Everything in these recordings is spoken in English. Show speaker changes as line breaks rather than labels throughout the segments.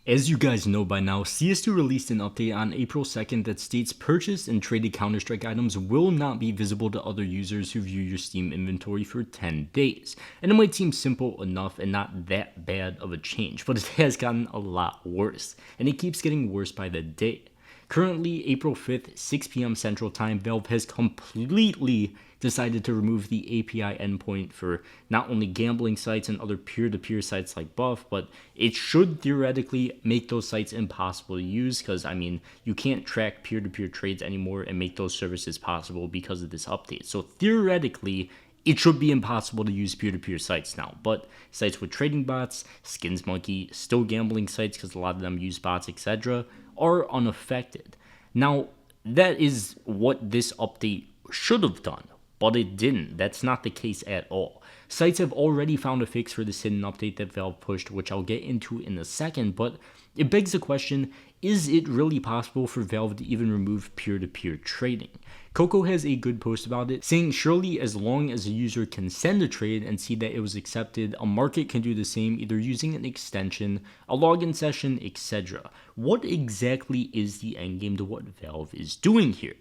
As you guys know by now, CS2 released an update on April 2nd that states purchased and traded Counter-Strike items will not be visible to other users who view your Steam inventory for 10 days. And it might seem simple enough and not that bad of a change, but it has gotten a lot worse, and it keeps getting worse by the day. Currently, April 5th, 6 p.m. Central Time, Valve has completely decided to remove the API endpoint for not only gambling sites and other peer-to-peer sites like Buff, but it should theoretically make those sites impossible to use because, you can't track peer-to-peer trades anymore and make those services possible because of this update. So theoretically, it should be impossible to use peer-to-peer sites now, but sites with trading bots, Skins Monkey, still gambling sites because a lot of them use bots, etc., are unaffected. Now, that is what this update should have done, but it didn't. That's not the case at all. Sites have already found a fix for this hidden update that Valve pushed, which I'll get into in a second, but it begs the question, is it really possible for Valve to even remove peer-to-peer trading? Coco has a good post about it, saying surely as long as a user can send a trade and see that it was accepted, a market can do the same either using an extension, a login session, etc. What exactly is the endgame to what Valve is doing here?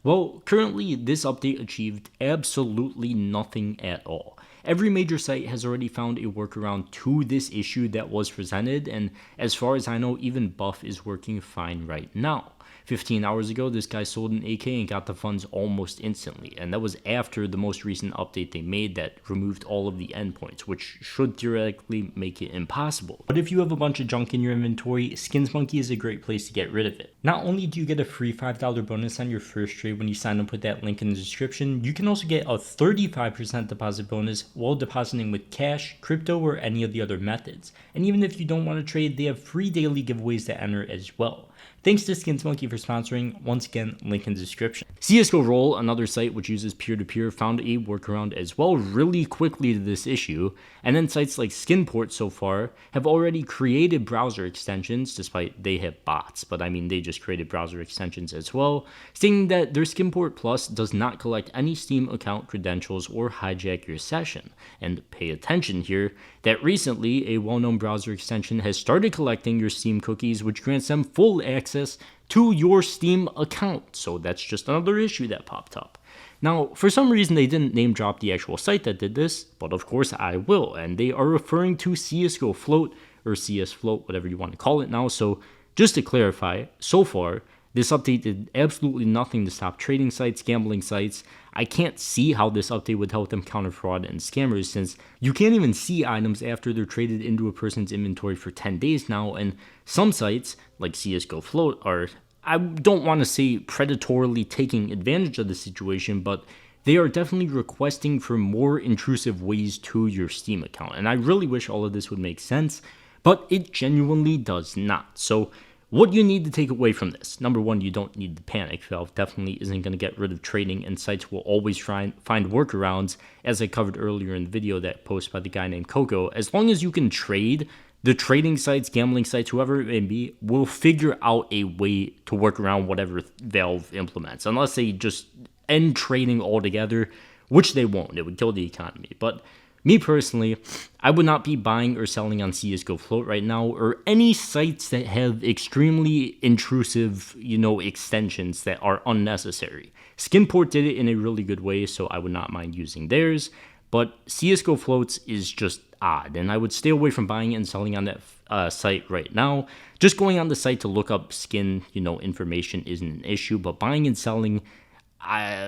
Well, currently this update achieved absolutely nothing at all. Every major site has already found a workaround to this issue that was presented, and as far as I know, even Buff is working fine right now. 15 hours ago, this guy sold an AK and got the funds almost instantly, and that was after the most recent update they made that removed all of the endpoints, which should theoretically make it impossible. But if you have a bunch of junk in your inventory, Skins Monkey is a great place to get rid of it. Not only do you get a free $5 bonus on your first trade when you sign up with that link in the description, you can also get a 35% deposit bonus while depositing with cash, crypto, or any of the other methods. And even if you don't want to trade, they have free daily giveaways to enter as well. Thanks to Skins Monkey for sponsoring. Once again, link in the description. CSGO Roll, another site which uses peer-to-peer, found a workaround as well really quickly to this issue, and then sites like Skinport so far have already created browser extensions, despite they have bots, but they just created browser extensions as well, stating that their Skinport Plus does not collect any Steam account credentials or hijack your session. And pay attention here, that recently a well-known browser extension has started collecting your Steam cookies, which grants them full access to your Steam account. So that's just another issue that popped up. Now, for some reason, they didn't name drop the actual site that did this, but of course I will, and they are referring to CSGO Float, or CS Float, whatever you want to call it now. So just to clarify, so far, this update did absolutely nothing to stop trading sites, gambling sites. I can't see how this update would help them counter fraud and scammers, since you can't even see items after they're traded into a person's inventory for 10 days now, and some sites, like CSGO Float, are, I don't want to say predatorily taking advantage of the situation, but they are definitely requesting for more intrusive ways to your Steam account. And I really wish all of this would make sense, but it genuinely does not. So what you need to take away from this: number one, you don't need to panic. Valve definitely isn't going to get rid of trading, and sites will always try and find workarounds, as I covered earlier in the video that post by the guy named Coco. As long as you can trade, the trading sites, gambling sites, whoever it may be, will figure out a way to work around whatever Valve implements, unless they just end trading altogether, which they won't. It would kill the economy. But me personally, I would not be buying or selling on CSGO Float right now, or any sites that have extremely intrusive, extensions that are unnecessary. Skinport did it in a really good way, so I would not mind using theirs, but CSGO Floats is just odd, and I would stay away from buying and selling on that site right now. Just going on the site to look up skin, information isn't an issue, but buying and selling,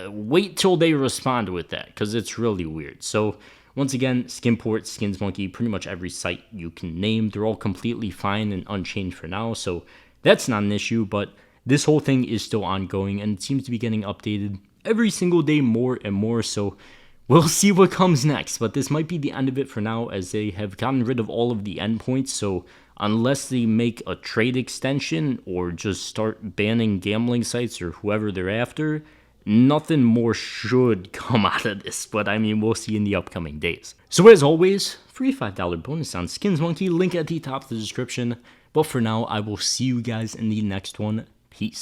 wait till they respond with that, because it's really weird. So once again, Skinport, Skins Monkey, pretty much every site you can name, they're all completely fine and unchanged for now, so that's not an issue. But this whole thing is still ongoing, and it seems to be getting updated every single day more and more, so we'll see what comes next. But this might be the end of it for now, as they have gotten rid of all of the endpoints, so unless they make a trade extension or just start banning gambling sites or whoever they're after, nothing more should come out of this, but we'll see in the upcoming days. So as always, free $5 bonus on Skins Monkey, link at the top of the description. But for now, I will see you guys in the next one. Peace.